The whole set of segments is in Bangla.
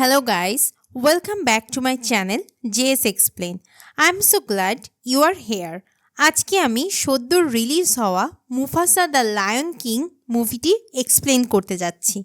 Hello guys, welcome back to my channel JS Explain. I'm so glad you are here. আজকে আমি সদ্য রিলিজ হওয়া মুফাসা দ্য লায়ন কিং মুভিটি এক্সপ্লেন করতে যাচ্ছি।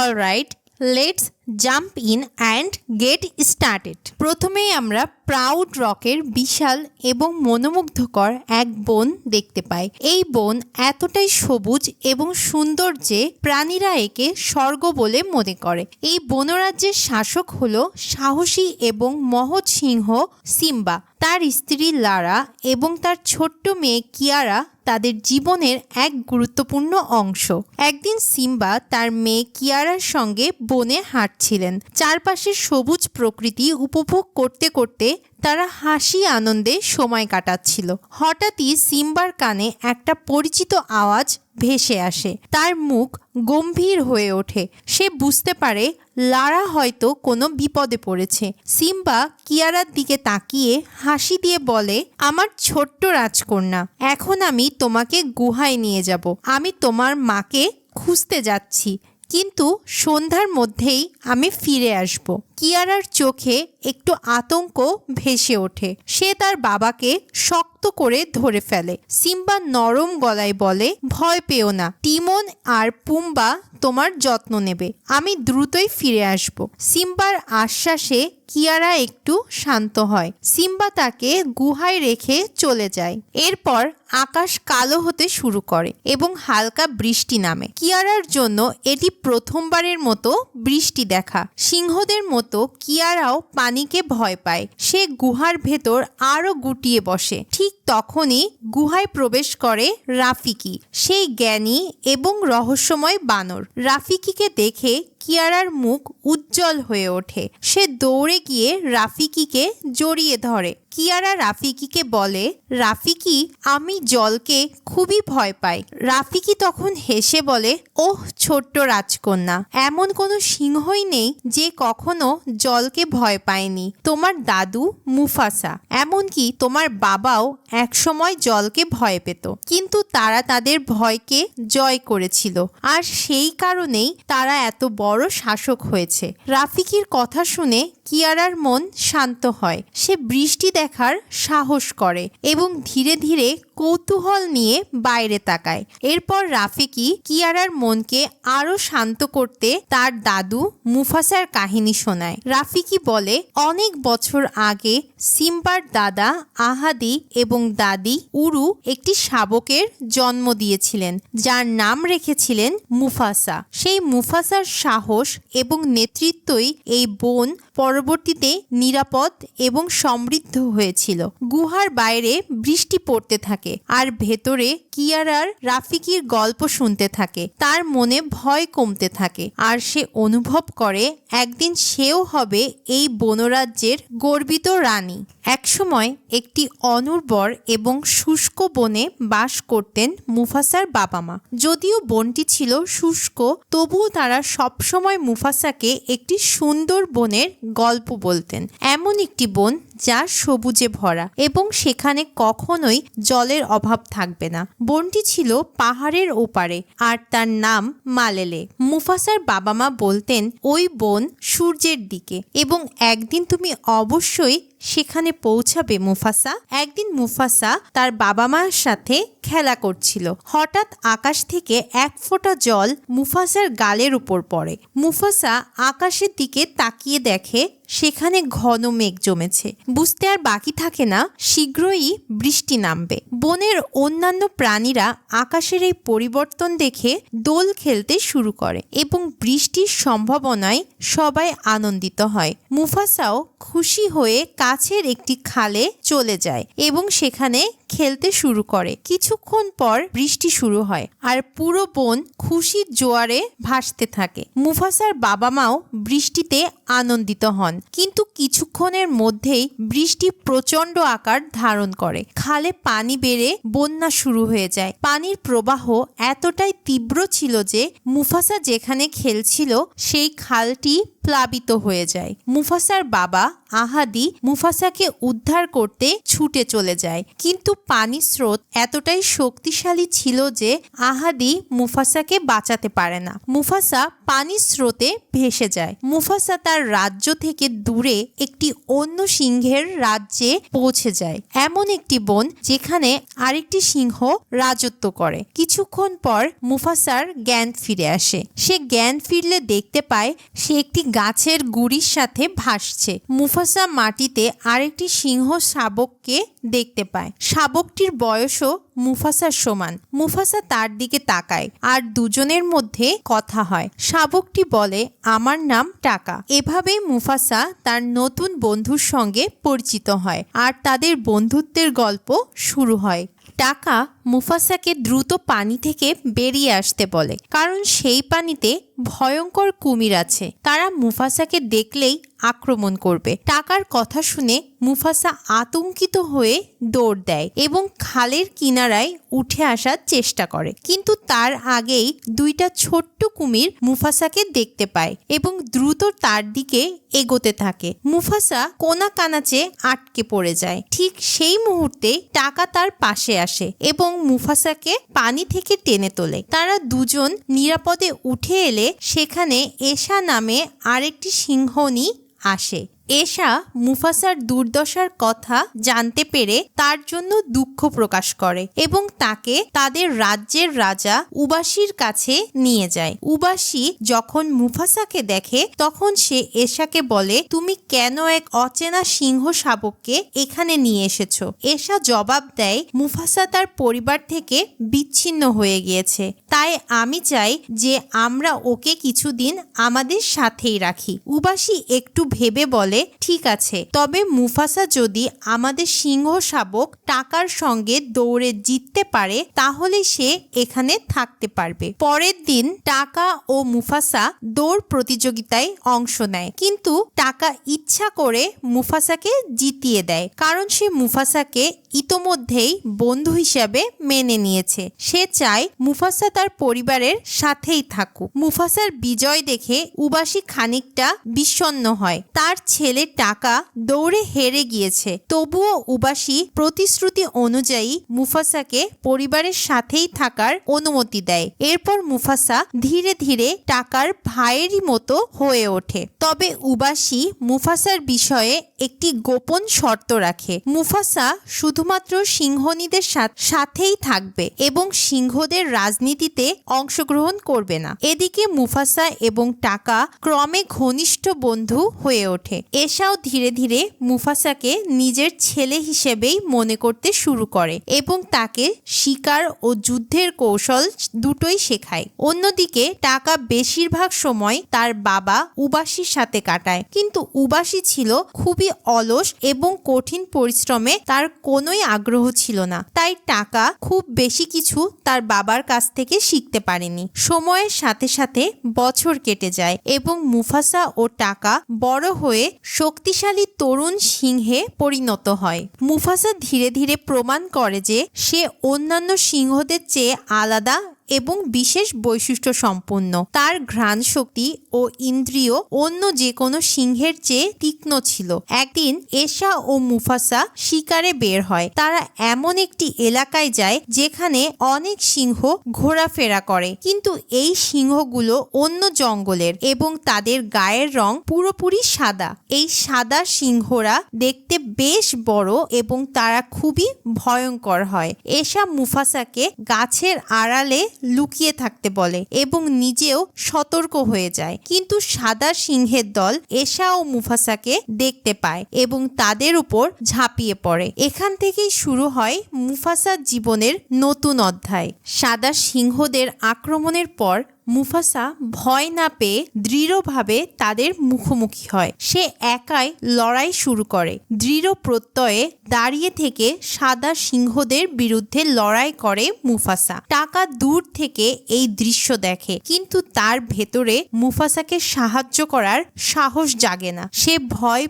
Alright, let's jump in and get started. প্রথমেই আমরা প্রাউড রকের বিশাল এবং মনোমুগ্ধকর এক বন দেখতে পাই। এই বন এতটাই সবুজ এবং সুন্দর যে প্রাণীরা একে স্বর্গ বলে মনে করে। এই বনরাজ্যের শাসক হলো সাহসী এবং মহৎ সিংহ সিম্বা। তার স্ত্রী লারা এবং তার ছোট্ট মেয়ে কিয়ারা তাদের জীবনের এক গুরুত্বপূর্ণ অংশ। একদিন সিম্বা তার মেয়ে কিয়ারার সঙ্গে বনে হাঁটছিলেন। চারপাশের সবুজ প্রকৃতি উপভোগ করতে করতে তারা হাসি আনন্দে সময় কাটাচ্ছিল। হঠাৎই সিম্বার কানে একটা পরিচিত আওয়াজ ভেসে আসে। তার মুখ গম্ভীর হয়ে ওঠে। সে বুঝতে পারে লারা হয়তো কোনো বিপদে পড়েছে। সিম্বা কিয়ারার দিকে তাকিয়ে হাসি দিয়ে বলে, আমার ছোট্ট রাজকন্যা, এখন আমি তোমাকে গুহায় নিয়ে যাব। আমি তোমার মাকে খুঁজতে যাচ্ছি, কিন্তু সন্ধ্যার মধ্যেই আমি ফিরে আসব। কিয়ারার চোখে একটু আতঙ্ক ভেসে ওঠে। সে তার বাবাকে শক্ত করে ধরে ফেলে। সিম্বা নরম গলায় বলে, ভয় পেও না, টিমন আর পুম্বা তোমার যত্ন নেবে। আমি দ্রুতই ফিরে আসব। সিম্বার আশ্বাসে কিয়ারা একটু শান্ত হয়। সিম্বা তাকে গুহায় রেখে চলে যায়। এরপর আকাশ কালো হতে শুরু করে এবং হালকা বৃষ্টি নামে। কিয়ারার জন্য এটি প্রথমবারের মতো বৃষ্টি দেখা। সিংহদের মতো কিয়ারাও পানিকে ভয় পায়। সে গুহার ভেতর আরো গুটিয়ে বসে। ঠিক তখনই গুহায় প্রবেশ করে রাফিকি, সেই জ্ঞানী এবং রহস্যময় বানর। রাফিকিকে দেখে কিয়ারার মুখ উজ্জ্বল হয়ে ওঠে। সে দৌড়ে গিয়ে রাফিকিকে জড়িয়ে ধরে। কিয়ারা রাফিকিকে বলে, রাফিকি, আমি জলকে খুবই ভয় পাই। রাফিকি তখন হেসে বলে, ওহ ছোট্ট রাজকন্যা, এমন কোনো সিংহই নেই যে কখনো জলকে ভয় পায়নি। তোমার দাদু মুফাসা, এমনকি তোমার বাবাও একসময় জলকে ভয় পেত, কিন্তু তারা তাদের ভয়কে জয় করেছিল, আর সেই কারণেই তারা এত বড় শাসক হয়েছে। রাফিকির কথা শুনে কিয়ারার মন শান্ত হয়। সে বৃষ্টি দেখার সাহস করে এবং ধীরে ধীরে কৌতূহল নিয়ে বাইরে তাকায়। এরপর রাফিকি কিয়ারার মনকে আরো শান্ত করতে তার দাদু মুফাসার কাহিনী শোনায়। রাফিকি বলে, অনেক বছর আগে সিম্বার দাদা আহাদি এবং দাদি উরু একটি শাবকের জন্ম দিয়েছিলেন, যার নাম রেখেছিলেন মুফাসা। সেই মুফাসার সাহস এবং নেতৃত্বই এই বন পরবর্তীতে নিরাপদ এবং সমৃদ্ধ হয়েছিল। গুহার বাইরে বৃষ্টি পড়তে থাকে আর ভেতরে কিয়ারার রাফিকির গল্প শুনতে থাকে। তার মনে ভয় কমতে থাকে আর সে অনুভব করে একদিন সেও হবে এই বনরাজ্যের গর্বিত রানী। একসময় একটি অনুর্বর এবং শুষ্ক বনে বাস করতেন মুফাসার বাবা মা। যদিও বনটি ছিল শুষ্ক, তবুও তারা সবসময় মুফাসাকে একটি সুন্দর বনের গল্প বলতেন। এমন একটি বন যা সবুজে ভরা এবং সেখানে কখনোই জলের অভাব থাকবে না। বনটি ছিল পাহাড়ের ওপারে আর তার নাম মালেলে। মুফাসার বাবা মা বলতেন, ওই বন সূর্যের দিকে এবং একদিন তুমি অবশ্যই সেখানে পৌঁছাবে মুফাসা। একদিন মুফাসা তার বাবা মায়ের সাথে খেলা করছিল। হঠাৎ আকাশ থেকে এক ফোঁটা জল মুফাসার গালের উপর পড়ে। মুফাসা আকাশের দিকে তাকিয়ে দেখে সেখানে ঘন মেঘ জমেছে। বুঝতে আর বাকি থাকে না, শীঘ্রই বৃষ্টি নামবে। বনের অন্যান্য প্রাণীরা আকাশের এই পরিবর্তন দেখে দোল খেলতে শুরু করে এবং বৃষ্টির সম্ভাবনায় সবাই আনন্দিত হয়। মুফাসাও খুশি হয়ে কাছের একটি খালে চলে যায় এবং সেখানে খেলতে শুরু করে। কিছুক্ষণ পর বৃষ্টি শুরু হয় আর পুরো বন খুশির জোয়ারে ভাসতে থাকে। মুফাসার বাবা মাও বৃষ্টিতে আনন্দিত হন, কিন্তু কিছুক্ষণের মধ্যেই বৃষ্টি প্রচণ্ড আকার ধারণ করে। খালে পানি বেড়ে বন্যা শুরু হয়ে যায়। পানির প্রবাহ এতটাই তীব্র ছিল যে মুফাসা যেখানে খেলছিল সেই খালটি প্লাবিত হয়ে যায়। মুফাসার বাবা আহাদি মুফাসাকে উদ্ধার করতে ছুটে চলে যায়, কিন্তু পানির স্রোত এতটাই শক্তিশালী ছিল যে আহাদি মুফাসাকে বাঁচাতে পারে না। মুফাসা পানির স্রোতে ভেসে যায়। মুফাসা তার রাজ্য থেকে দূরে একটি অন্য সিংহের রাজ্যে পৌঁছে যায়, এমন একটি বন যেখানে আরেকটি সিংহ রাজত্ব করে। কিছুক্ষণ পর মুফাসার জ্ঞান ফিরে আসে। সে জ্ঞান ফিরলে দেখতে পায় সে একটি গাছের গুড়ির সাথে ভাসছে। মুফাসা মাটিতে আরেকটি সিংহ শাবককে দেখতে পায়। শাবকটির বয়সও মুফাসার সমান। মুফাসা তার দিকে তাকায় আর দুজনের মধ্যে কথা হয়। শাবকটি বলে, আমার নাম টাকা। এভাবেই মুফাসা তার নতুন বন্ধুর সঙ্গে পরিচিত হয় আর তাদের বন্ধুত্বের গল্প শুরু হয়। টাকা মুফাসাকে দ্রুত পানি থেকে বেরিয়ে আসতে বলে, কারণ সেই পানিতে ভয়ঙ্কর কুমির আছে, তারা মুফাসাকে দেখলেই আক্রমণ করবে। টাকার কথা শুনে মুফাসা আতঙ্কিত হয়ে দৌড় দেয় এবং খালের কিনারায় উঠে আসার চেষ্টা করে, কিন্তু তার আগেই দুইটা ছোট্ট কুমির মুফাসাকে দেখতে পায় এবং দ্রুত তার দিকে এগোতে থাকে। মুফাসা কোনা কানাচে আটকে পড়ে যায়। ঠিক সেই মুহূর্তে টাকা তার পাশে আসে এবং মুফাসাকে পানি থেকে টেনে তোলে। তারা দুজন নিরাপদে উঠে এলে সেখানে এশা নামে আরেকটি সিংহনী আসে। এশা মুফাসার দুর্দশার কথা জানতে পেরে তার জন্য দুঃখ প্রকাশ করে এবং তাকে তাদের রাজ্যের রাজা উবাসির কাছে নিয়ে যায়। উবাসি যখন মুফাসাকে দেখে তখন সে এশাকে বলে, তুমি কেন এক অচেনা সিংহ শাবককে এখানে নিয়ে এসেছো? এশা জবাব দেয়, মুফাসা তার পরিবার থেকে বিচ্ছিন্ন হয়ে গিয়েছে, তাই আমি চাই যে আমরা ওকে কিছুদিন আমাদের সাথেই রাখি। উবাসি একটু ভেবে বলে, ঠিক আছে, তবে মুফাসা যদি আমাদের সিংহ শাবক টাকার সঙ্গে দৌড়ে জিততে পারে তাহলে সে এখানে থাকতে পারবে। পরের দিন টাকা ও মুফাসা দৌড় প্রতিযোগিতায় অংশ নেয়, কিন্তু টাকা ইচ্ছা করে মুফাসাকে জিতিয়ে দেয়, কারণ সে মুফাসাকে ইতোমধ্যেই বন্ধু হিসাবে মেনে নিয়েছে। সে চায় মুফাসা তার পরিবারের সাথেই থাকুক। মুফাসার বিজয় দেখে উবাসি খানিকটা বিষণ্ণ হয়। তার ছেলে টাকা দৌড়ে হেরে গিয়েছে, তবুও উবাসি প্রতিশ্রুতি অনুযায়ী মুফাসাকে পরিবারের সাথেই থাকার অনুমতি দেয়। এরপর মুফাসা ধীরে ধীরে টাকার ভাইয়েরই মতো হয়ে ওঠে। তবে উবাসি মুফাসার বিষয়ে একটি গোপন শর্ত রাখে। মুফাসা শুধুমাত্র সিংহনীদের সাথেই থাকবে এবং সিংহদের রাজনীতিতে অংশগ্রহণ করবে না। এদিকে মুফাসা এবং টাকা ক্রমে ঘনিষ্ঠ বন্ধু হয়ে ওঠে। এশাও ধীরে ধীরে মুফাসাকে নিজের ছেলে হিসেবেই মনে করতে শুরু করে এবং তাকে শিকার ও যুদ্ধের কৌশল দুটোই শেখায়। অন্যদিকে টাকা বেশিরভাগ সময় তার বাবা উবাসির সাথে কাটায়, কিন্তু উবাসি ছিল খুবই অলস এবং কঠিন পরিশ্রমে তার কোনোই আগ্রহ ছিল না, তাই টাকা খুব বেশি কিছু তার বাবার কাছ থেকে শিখতে পারেনি। সময়ের সাথে সাথে বছর কেটে যায় এবং মুফাসা ও টাকা বড় হয়ে শক্তিশালী তরুণ সিংহে পরিণত হয়। মুফাসা ধীরে ধীরে প্রমাণ করে যে সে অন্যান্য সিংহদের চেয়ে আলাদা এবং বিশেষ বৈশিষ্ট্য সম্পন্ন। তার ঘ্রাণ শক্তি ও ইন্দ্রিয় অন্য যে কোনো সিংহের চেয়ে তীক্ষ্ণ ছিল। একদিন এশা ও মুফাসা শিকারে বের হয়। তারা এমন একটি এলাকায় যায় যেখানে অনেক সিংহ ঘোরাফেরা করে, কিন্তু এই সিংহগুলো অন্য জঙ্গলের এবং তাদের গায়ের রং পুরোপুরি সাদা। এই সাদা সিংহরা দেখতে বেশ বড় এবং তারা খুবই ভয়ঙ্কর হয়। এশা মুফাসাকে গাছের আড়ালে লুকিয়ে থাকতে বলে এবং নিজেও সতর্ক হয়ে যায়, কিন্তু সাদা সিংহের দল এশা ও মুফাসাকে দেখতে পায় এবং তাদের উপর ঝাঁপিয়ে পড়ে। এখান থেকেই শুরু হয় মুফাসার জীবনের নতুন অধ্যায়। সাদা সিংহদের আক্রমণের পর মুফাসা ভয় না পেয়ে দৃঢ়ভাবে তাদের মুখোমুখি হয়। সে একাই লড়াই শুরু করে। দৃঢ় প্রত্যয়ে দাঁড়িয়ে থেকে সাদা সিংহদের বিরুদ্ধে লড়াই করে মুফাসা। টাকা দূর থেকে এই দৃশ্য দেখে, কিন্তু তার ভেতরে মুফাসাকে সাহায্য করার সাহস জাগে না। সে ভয়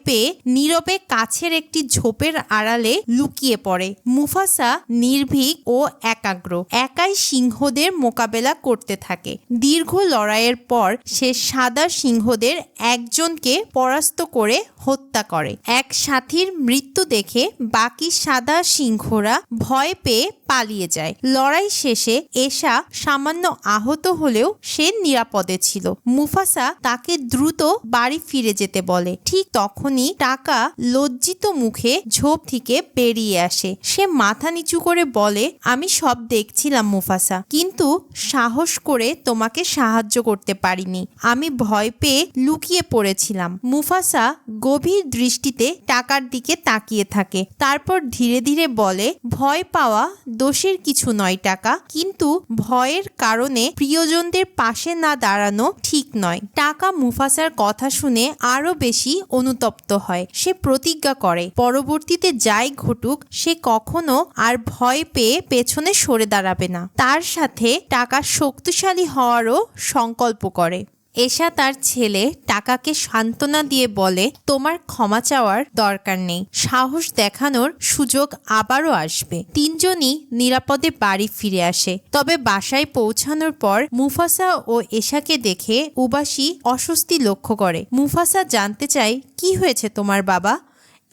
পেয়ে নীরবে কাছের একটি ঝোপের আড়ালে লুকিয়ে পড়ে। মুফাসা নির্ভীক ও একাগ্র একাই সিংহদের মোকাবেলা করতে থাকে। দীর্ঘ লড়াইয়ের পর সে সাদা সিংহদের একজনকে পরাস্ত করে হত্যা করে। এক সাথীর মৃত্যু দেখে বাকি সাদা সিংহরা ভয় পেয়ে পালিয়ে যায়। লড়াই শেষে এশা সামান্য আহত হলেও সে নিরাপদে ছিল। মুফাসা তাকে দ্রুত বাড়ি ফিরে যেতে বলে। ঠিক তখনই টাকা লজ্জিত মুখে ঝোপ থেকে বেরিয়ে আসে। সে মাথা নিচু করে বলে, আমি সব দেখছিলাম মুফাসা, কিন্তু সাহস করে তোমাকে সাহায্য করতে পারিনি। আমি ভয় পেয়ে লুকিয়ে পড়েছিলাম। মুফাসা গভীর দৃষ্টিতে টাকার দিকে তাকিয়ে থাকে। তারপর ধীরে ধীরে বলে, ভয় পাওয়া দোষের কিছু নয় টাকা, কিন্তু ভয়ের কারণে প্রিয়জনদের পাশে না দাঁড়ানো ঠিক নয়। টাকা মুফাসার কথা শুনে আরো বেশি অনুতপ্ত হয়। সে প্রতিজ্ঞা করে পরবর্তীতে যাই ঘটুক সে কখনো আর ভয় পেয়ে পেছনে সরে দাঁড়াবে না। তার সাথে টাকা শক্তিশালী হওয়ারও সংকল্প করে। এশা তার ছেলে টাকাকে সান্ত্বনা দিয়ে বলে, তোমার ক্ষমা চাওয়ার দরকার নেই, সাহস দেখানোর সুযোগ আবারও আসবে। তিনজনই নিরাপদে বাড়ি ফিরে আসে। তবে বাসায় পৌঁছানোর পর মুফাসা ও এশাকে দেখে উবাসী অস্বস্তি লক্ষ্য করে। মুফাসা জানতে চায়, কি হয়েছে তোমার বাবা?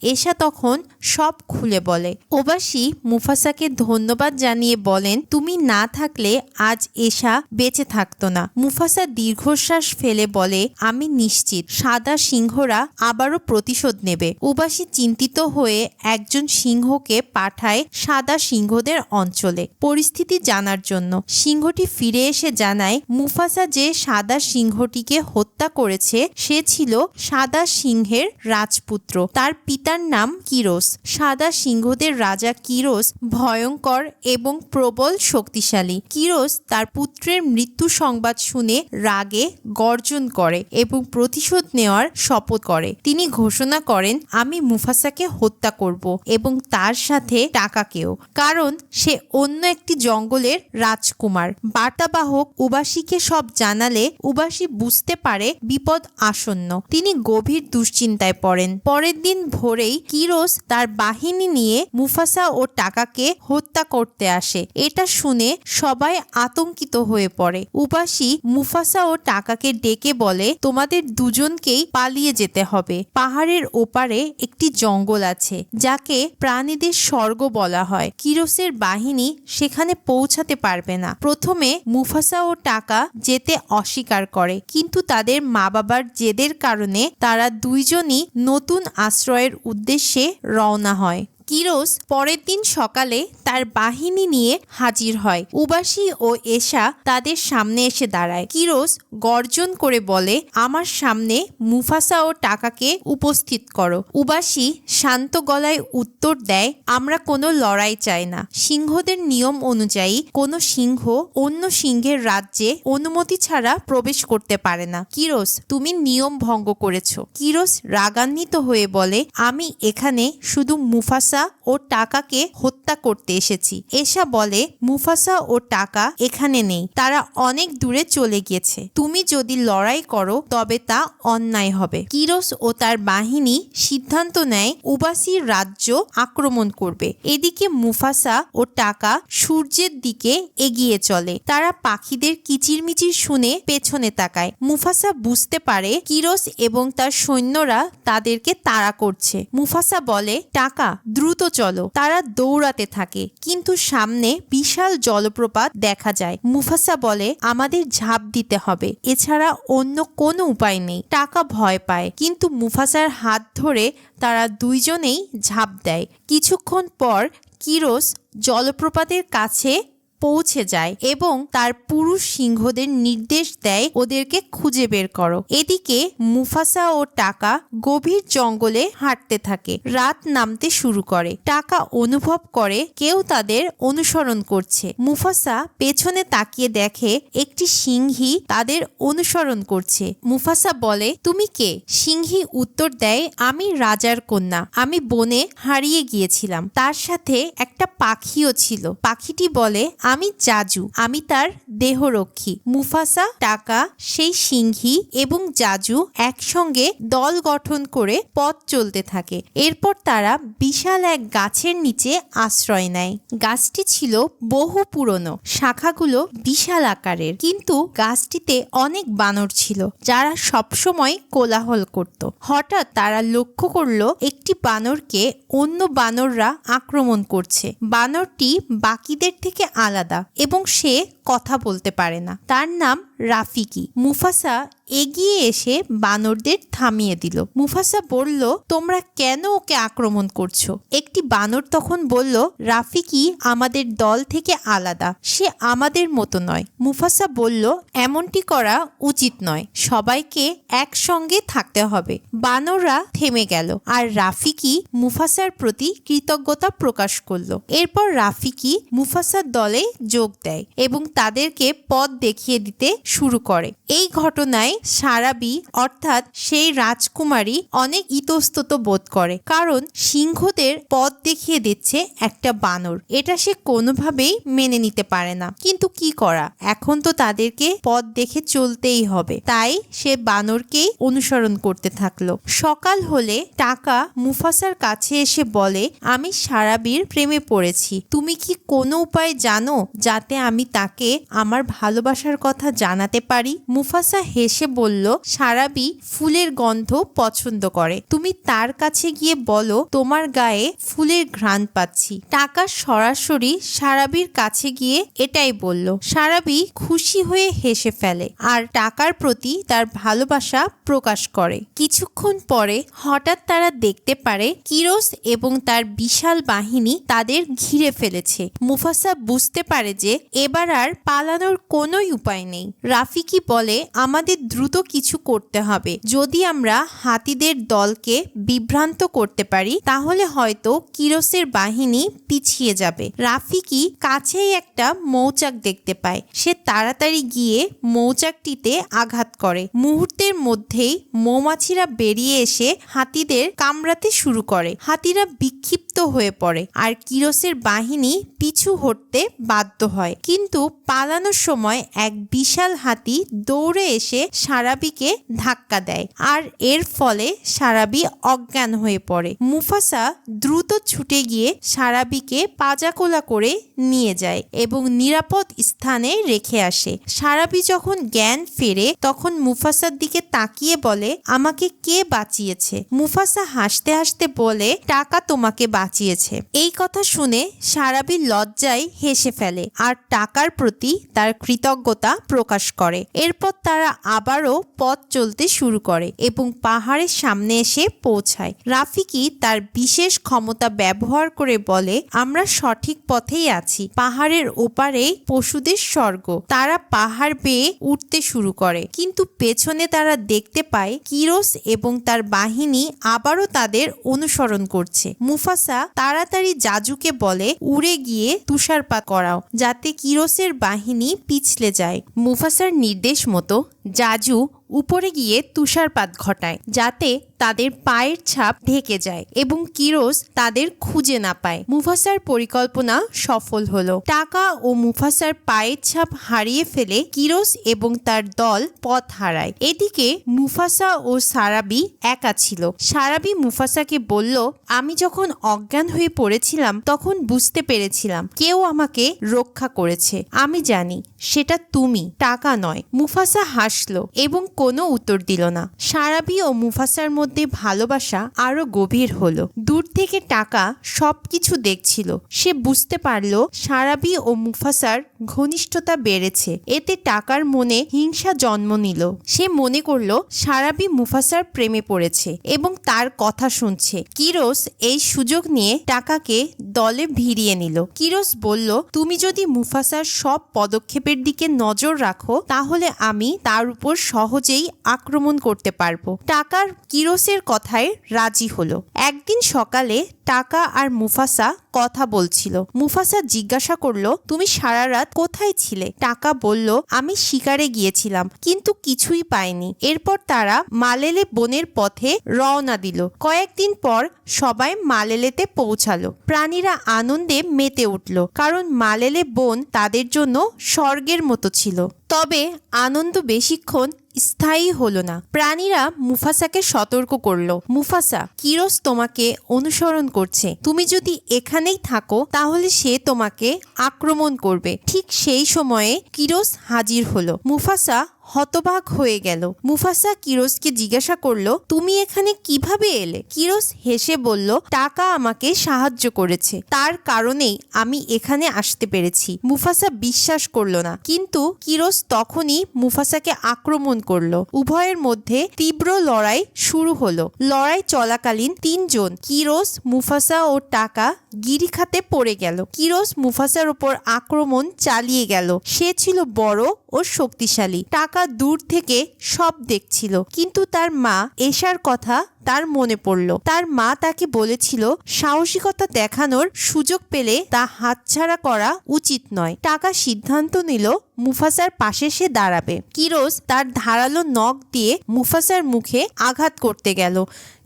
এশা তখন সব খুলে বলে। ওবাসী মুফাসাকে ধন্যবাদ জানিয়ে বলেন, তুমি না থাকলে আজ এশা বেঁচে থাকতো না। মুফাসা দীর্ঘশ্বাস ফেলে বলে, আমি নিশ্চিত সাদা সিংহরা আবারও প্রতিশোধ নেবে। ওবাসী চিন্তিত হয়ে একজন সিংহকে পাঠায় সাদা সিংহদের অঞ্চলে পরিস্থিতি জানার জন্য। সিংহটি ফিরে এসে জানায়, মুফাসা যে সাদা সিংহটিকে হত্যা করেছে সে ছিল সাদা সিংহের রাজপুত্র। তার পিতার নাম কিরোস। সাদা সিংহদের রাজা কিরোস ভয়ঙ্কর এবং প্রবল শক্তিশালী। কিরোস তার পুত্রের মৃত্যু সংবাদ শুনে রাগে গর্জন করে এবং প্রতিশোধ নেওয়ার শপথ করে। তিনি ঘোষণা করেন, আমি মুফাসাকে হত্যা করব এবং তার সাথে টাকাকেও, কারণ সে অন্য একটি জঙ্গলের রাজকুমার। বার্তাবাহক উবাসীকে সব জানালে উবাসী বুঝতে পারে বিপদ আসন্ন। তিনি গভীর দুশ্চিন্তায় পড়েন। পরের দিন ভোরেই কিরোস তার বাহিনী নিয়ে মুফাসা ও টাকাকে হত্যা করতে আসে। এটা শুনে সবাই আতঙ্কিত হয়ে পড়ে। উবাসী মুফাসা ও টাকাকে ডেকে বলে, তোমাদের দুজনকেই পালিয়ে যেতে হবে। পাহাড়ের ওপারে একটি জঙ্গল আছে যাকে প্রাণীদের স্বর্গ বলা হয়। কিরোসের বাহিনী সেখানে পৌঁছাতে পারবে না। প্রথমে মুফাসা ও টাকা যেতে অস্বীকার করে, কিন্তু তাদের মা বাবার জেদের কারণে তারা দুইজনই নতুন আশ্রয়ের উদ্দেশ্যে রওনা হয়। কিরোস পরের দিন সকালে তার বাহিনী নিয়ে হাজির হয়। উবাসী ও এশা তাদের সামনে এসে দাঁড়ায়। কিরোস গর্জন করে বলে, আমার সামনে মুফাসা ও টাকাকে উপস্থিত করো। উবাসী শান্ত গলায় উত্তর দেয়, আমরা কোনো লড়াই চাই না। সিংহদের নিয়ম অনুযায়ী কোনো সিংহ অন্য সিংহের রাজ্যে অনুমতি ছাড়া প্রবেশ করতে পারে না। কিরোস, তুমি নিয়ম ভঙ্গ করেছ। কিরোস রাগান্বিত হয়ে বলে, আমি এখানে শুধু মুফাসা ও টাকাকে হত্যা করতে এসেছি। এশা বলে, মুফাসা ও টাকা এখানে নেই, তারা অনেক দূরে চলে গিয়েছে। তুমি যদি লড়াই করো তবে তা অন্যায় হবে। কিরোস ও তার বাহিনী সিদ্ধান্ত নেয় উবাসীর রাজ্য আক্রমণ করবে। এদিকে মুফাসা ও টাকা সূর্যের দিকে এগিয়ে চলে। তারা পাখিদের কিচিরমিচির শুনে পেছনে তাকায়। মুফাসা বুঝতে পারে কিরোস এবং তার সৈন্যরা তাদেরকে তাড়া করছে। মুফাসা বলে, টাকা দ্রুত চলো। তারা দৌড়াতে থাকে, কিন্তু সামনে বিশাল জলপ্রপাত দেখা যায়। মুফাসা বলে, আমাদের ঝাঁপ দিতে হবে, এছাড়া অন্য কোনো উপায় নেই। টাকা ভয় পায়, কিন্তু মুফাসার হাত ধরে তারা দুইজনেই ঝাঁপ দেয়। কিছুক্ষণ পর কিরোস জলপ্রপাতের কাছে পৌঁছে যায় এবং তার পুরুষ সিংহদের নির্দেশ দেয় ওদেরকে খুঁজে বের করো। এদিকে মুফাসা ও টাকা গভীর জঙ্গলে হাঁটতে থাকে। রাত নামতে শুরু করে। টাকা অনুভব করে কেউ তাদের অনুসরণ করছে। মুফাসা পেছনে তাকিয়ে দেখে একটি সিংহী তাদের অনুসরণ করছে। মুফাসা বলে, তুমি কে? সিংহী উত্তর দেয়, আমি রাজার কন্যা। আমি বনে হারিয়ে গিয়েছিলাম। তার সাথে একটা পাখিও ছিল। পাখিটি বলে, আমি জাজু, আমি তার দেহরক্ষী। মুফাসা, টাকা, সেই সিংহী এবং জাজু একসঙ্গে দল গঠন করে পথ চলতে থাকে। এরপর তারা বিশাল এক গাছের নিচে আশ্রয় নেয়। গাছটি ছিল বহু পুরনো, শাখাগুলো বিশাল আকারের, কিন্তু গাছটিতে অনেক বানর ছিল যারা সবসময় কোলাহল করত। হঠাৎ তারা লক্ষ্য করলো একটি বানরকে অন্য বানররা আক্রমণ করছে। বানরটি বাকিদের থেকে আলাদা এবং সে কথা বলতে পারে না। তার নাম রাফিকি। মুফাসা এগিয়ে এসে বানরদের থামিয়ে দিল। মুফাসা বলল, তোমরা কেন ওকে আক্রমণ করছো? একটি বানর তখন বলল, রাফিকি আমাদের দল থেকে আলাদা, সে আমাদের মতো নয়। মুফাসা বলল, এমনটি করা উচিত নয়, সবাইকে একসঙ্গে থাকতে হবে। বানররা থেমে গেল আর রাফিকি মুফাসার প্রতি কৃতজ্ঞতা প্রকাশ করলো। এরপর রাফিকি মুফাসার দলে যোগ দেয় এবং তাদেরকে পথ দেখিয়ে দিতে শুরু করে। এই ঘটনায় সারাবি অর্থাৎ সেই রাজকুমারী অনেক ইতস্তত বোধ করে, কারণ সিংহদের পথ দেখিয়ে দিচ্ছে একটা বানর। এটা সে কোনোভাবেই মেনে নিতে পারে না, কিন্তু কি করা, এখন তো তাদেরকে পথ দেখে চলতেই হবে। তাই সে বানরকেই অনুসরণ করতে থাকলো। সকাল হলে টাকা মুফাসার কাছে এসে বলে, আমি সারাবির প্রেমে পড়েছি। তুমি কি কোনো উপায় জানো যাতে আমি তাকে আমার ভালোবাসার কথা জানাতে পারি? মুফাসা হেসে বলল, সারাবি ফুলের গন্ধ পছন্দ করে। তুমি তার কাছে গিয়ে বলো তোমার গায়ে ফুলের ঘ্রাণ পাচ্ছি। টাকা সরাসরি সারাবির কাছে গিয়ে এটাই বলল। সারাবি খুশি হয়ে হেসে ফেলে আর টাকার প্রতি তার ভালোবাসা প্রকাশ করে। কিছুক্ষণ পরে হঠাৎ তারা দেখতে পারে কিরোস এবং তার বিশাল বাহিনী তাদের ঘিরে ফেলেছে। মুফাসা বুঝতে পারে যে এবার আর পালানোর কোনোই উপায় নেই। রাফিকি বলে, আমাদের দ্রুত কিছু করতে হবে। যদি আমরা হাতিদের দলকে বিভ্রান্ত করতে পারি তাহলে হয়তো কিরোসের বাহিনী পিছিয়ে যাবে। রাফিকি কাছেই একটা মৌচাক দেখতে পায়। সে তাড়াতাড়ি গিয়ে মৌচাকটিতে আঘাত করে। মুহূর্তের মধ্যেই মৌমাছিরা বেরিয়ে এসে হাতিদের কামড়াতে শুরু করে। হাতিরা বিক্ষিপ্ত হয়ে পড়ে আর কিরোসের বাহিনী পিছু হটতে বাধ্য হয়। কিন্তু পালানোর সময় এক বিশাল হাতি দৌড়ে এসে সারাবিকে ধাক্কা দেয় আর এর ফলে সারাবি অজ্ঞান হয়ে পড়ে। মুফাসা দ্রুত ছুটে গিয়ে সারাবিকে পাজাকোলা করে নিয়ে যায় এবং নিরাপদ স্থানে রেখে আসে। সারাবি যখন জ্ঞান ফেরে তখন মুফাসার দিকে তাকিয়ে বলে, আমাকে কে বাঁচিয়েছে? মুফাসা হাসতে হাসতে বলে, টাকা তোমাকে বাঁচিয়েছে। এই কথা শুনে সারাবি লজ্জায় হেসে ফেলে আর টাকার প্রতি তার কৃতজ্ঞতা প্রকাশ করে। এরপর তারা আবারও পথ চলতে শুরু করে এবং পাহাড়ের সামনে এসে পৌঁছায়। রাফিকি তার বিশেষ ক্ষমতা ব্যবহার করে বলে, আমরা সঠিক পথেই আছি। পাহাড়ের ওপারে পশুদের স্বর্গ। তারা পাহাড় বেয়ে উঠতে শুরু করে, কিন্তু পেছনে তারা দেখতে পায় কিরোস এবং তার বাহিনী আবারও তাদের অনুসরণ করছে। মুফাসা তাড়াতাড়ি জাজুকে বলে, উড়ে গিয়ে তুষারপাত করাও যাতে কিরোসের বাহিনী পিছলে যায়। মুফাসার নির্দেশ মতো জাজু উপরে গিয়ে তুষারপাত ঘটায় যাতে তাদের পায়ের ছাপ ঢেকে যায় এবং কিরোস তাদের খুঁজে না পায়। মুফাসার পরিকল্পনা সফল হলো। টাকা ও মুফাসার পায়ের ছাপ হারিয়ে ফেলে কিরোস এবং তার দল পথ হারায়। এদিকে মুফাসা ও সারাবি একা ছিল। সারাবি মুফাসাকে বলল, আমি যখন অজ্ঞান হয়ে পড়েছিলাম তখন বুঝতে পেরেছিলাম কেউ আমাকে রক্ষা করেছে। আমি জানি সেটা তুমি, টাকা নয়। মুফাসা হাসলো এবং কোনো উত্তর দিল না। সারাবি ও মুফাসার মধ্যে ভালোবাসা আরো গভীর হলো। দূর থেকে টাকা সবকিছু দেখছিল। সে বুঝতে পারলো সারাবি ও মুফাসার ঘনিষ্ঠতা বেড়েছে। এতে টাকার মনে হিংসা জন্ম নিল। সে মনে করল সারাবি মুফাসার প্রেমে পড়েছে এবং তার কথা শুনছে। কিরোস এই সুযোগ নিয়ে টাকাকে দলে ভিড়িয়ে নিল। কিরোস বলল, তুমি যদি মুফাসার সব পদক্ষেপের দিকে নজর রাখো তাহলে আমি তার উপর সহজেই আক্রমণ করতে পারবো। টাকার কিরোসের কথায় রাজি হলো। একদিন সকালে টাকা আর মুফাসা কথা বলছিল। মুফাসা জিজ্ঞাসা করলো, তুমি সারা রাত কোথায় ছিলে? টাকা বলল, আমি শিকারে গিয়েছিলাম কিন্তু কিছুই পাইনি। এরপর তারা মালেলে বনের পথে রওনা দিল। কয়েকদিন পর সবাই মালেলেতে পৌঁছালো। প্রাণীরা আনন্দে মেতে উঠল, কারণ মালেলে বন তাদের জন্য স্বর্গের মতো ছিল। তবে আনন্দ বেশিক্ষণ স্থায়ী হলো না। প্রাণীরা মুফাসাকে সতর্ক করলো, মুফাসা, কিরোস তোমাকে অনুসরণ করছে। তুমি যদি এখানেই থাকো তাহলে সে তোমাকে আক্রমণ করবে। ঠিক সেই সময়ে কিরোস হাজির হলো। মুফাসা হতবাক হয়ে গেল। মুফাসা কিরোসকে জিজ্ঞাসা করলো, তুমি এখানে কিভাবে এলে? কিরোস হেসে বলল, টাকা আমাকে সাহায্য করেছে, তার কারণেই আমি এখানে আসতে পেরেছি। মুফাসা বিশ্বাস করলো না, কিন্তু কিরোস তখনই মুফাসাকে আক্রমণ করলো। উভয়ের মধ্যে তীব্র লড়াই শুরু হলো। লড়াই চলাকালীন তিনজন, কিরোস, মুফাসা ও টাকা, গিরিখাতে পড়ে গেল। কিরোস মুফাসার উপর আক্রমণ চালিয়ে গেল। সে ছিল বড় ও শক্তিশালী। টাকা দূর থেকে সব দেখছিল, কিন্তু তার মা এশার কথা তার মনে পড়ল। তার মা তাকে বলেছিল, সাহসিকতা দেখানোর সুযোগ পেলে তা হাতছাড়া করা উচিত নয়। টাকা সিদ্ধান্ত নিল মুফাসার পাশে সে দাঁড়াবে। কিরোস তার ধারালো নখ দিয়ে মুফাসার মুখে আঘাত করতে গেল,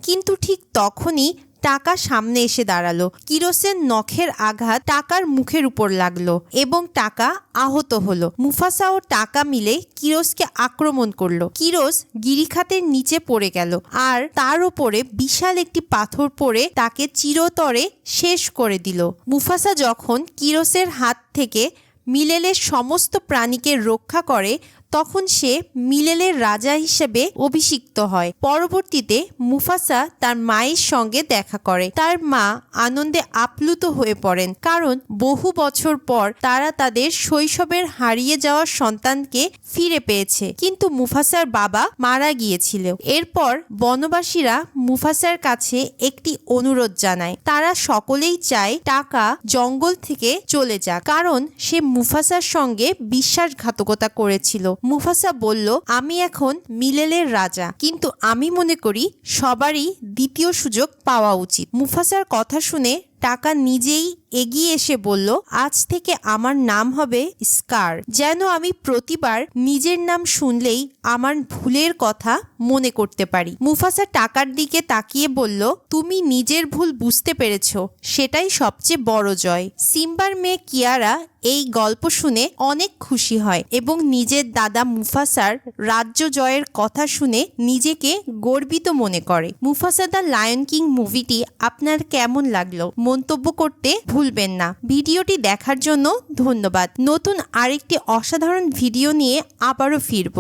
কিন্তু ঠিক তখনই টাকা সামনে এসে দাঁড়ালো। কিরোসের নখের আঘাত টাকার মুখের উপর লাগলো এবং টাকা আহত হলো। মুফাসা ও টাকা মিলে কিরোসকে আক্রমণ করলো। কিরোস গিরিখাতের নিচে পড়ে গেল আর তার উপরে বিশাল একটি পাথর পড়ে তাকে চিরতরে শেষ করে দিল। মুফাসা যখন কিরোসের হাত থেকে মিলেলের সমস্ত প্রাণীকে রক্ষা করে তখন সে মিলেলের রাজা হিসেবে অভিষিক্ত হয়। পরবর্তীতে মুফাসা তার মায়ের সঙ্গে দেখা করে। তার মা আনন্দে আপ্লুত হয়ে পড়েন, কারণ বহু বছর পর তারা তাদের শৈশবের হারিয়ে যাওয়া সন্তানকে ফিরে পেয়েছে। কিন্তু মুফাসার বাবা মারা গিয়েছিল। এরপর বনবাসীরা মুফাসার কাছে একটি অনুরোধ জানায়। তারা সকলেই চায় টাকা জঙ্গল থেকে চলে যাক, কারণ সে মুফাসার সঙ্গে বিশ্বাসঘাতকতা করেছিল। মুফাসা বলল, আমি এখন মিলেলের রাজা, কিন্তু আমি মনে করি সবারই দ্বিতীয় সুযোগ পাওয়া উচিত। মুফাসার কথা শুনে টাকা নিজেই এগিয়ে এসে বলল, আজ থেকে আমার নাম হবে স্কার, যেন আমি প্রতিবার নিজের নাম শুনলেই আমার ভুলের কথা মনে করতে পারি। মুফাসা টাকার দিকে তাকিয়ে বলল, তুমি নিজের ভুল বুঝতে পেরেছ, সেটাই সবচেয়ে বড় জয়। সিম্বার মেয়ে কিয়ারা এই গল্প শুনে অনেক খুশি হয় এবং নিজের দাদা মুফাসার রাজ্য জয়ের কথা শুনে নিজেকে গর্বিত মনে করে। মুফাসা দ্য লায়ন কিং মুভিটি আপনার কেমন লাগলো মন্তব্য করতে ভুলবেন না। ভিডিওটি দেখার জন্য ধন্যবাদ। নতুন আরেকটি অসাধারণ ভিডিও নিয়ে আবারও ফিরব।